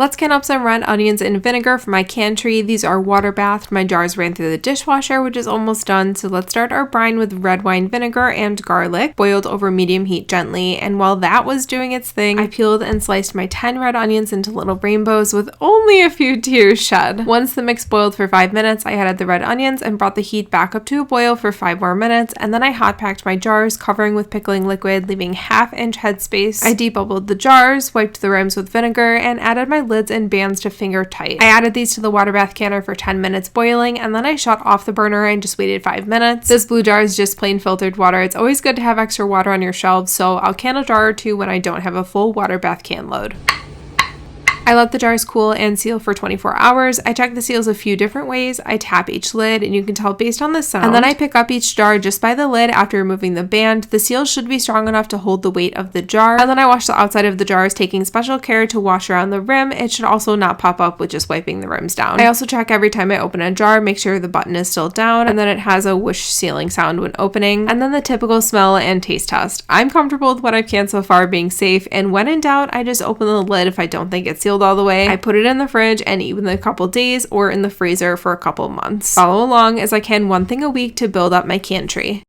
Let's can up some red onions in vinegar for my canned. These are water bathed. My jars ran through the dishwasher, which is almost done. So let's start our brine with red wine vinegar and garlic, boiled over medium heat gently. And while that was doing its thing, I peeled and sliced my 10 red onions into little rainbows with only a few tears shed. Once the mix boiled for 5 minutes, I added the red onions and brought the heat back up to a boil for 5 more minutes. And then I hot packed my jars, covering with pickling liquid, leaving 1/2 inch headspace. I debubbled the jars, wiped the rims with vinegar, and added my lids and bands to finger tight. I added these to the water bath canner for 10 minutes boiling, and then I shut off the burner and just waited 5 minutes. This blue jar is just plain filtered water. It's always good to have extra water on your shelves, so I'll can a jar or two when I don't have a full water bath can load. I let the jars cool and seal for 24 hours. I check the seals a few different ways. I tap each lid, and you can tell based on the sound. And then I pick up each jar just by the lid after removing the band. The seals should be strong enough to hold the weight of the jar. And then I wash the outside of the jars, taking special care to wash around the rim. It should also not pop up with just wiping the rims down. I also check every time I open a jar, make sure the button is still down, and then it has a whoosh sealing sound when opening. And then the typical smell and taste test. I'm comfortable with what I've canned so far being safe, and when in doubt, I just open the lid if I don't think it's sealed all the way. I put it in the fridge and eat within a couple days or in the freezer for a couple months. Follow along as I can one thing a week to build up my canned.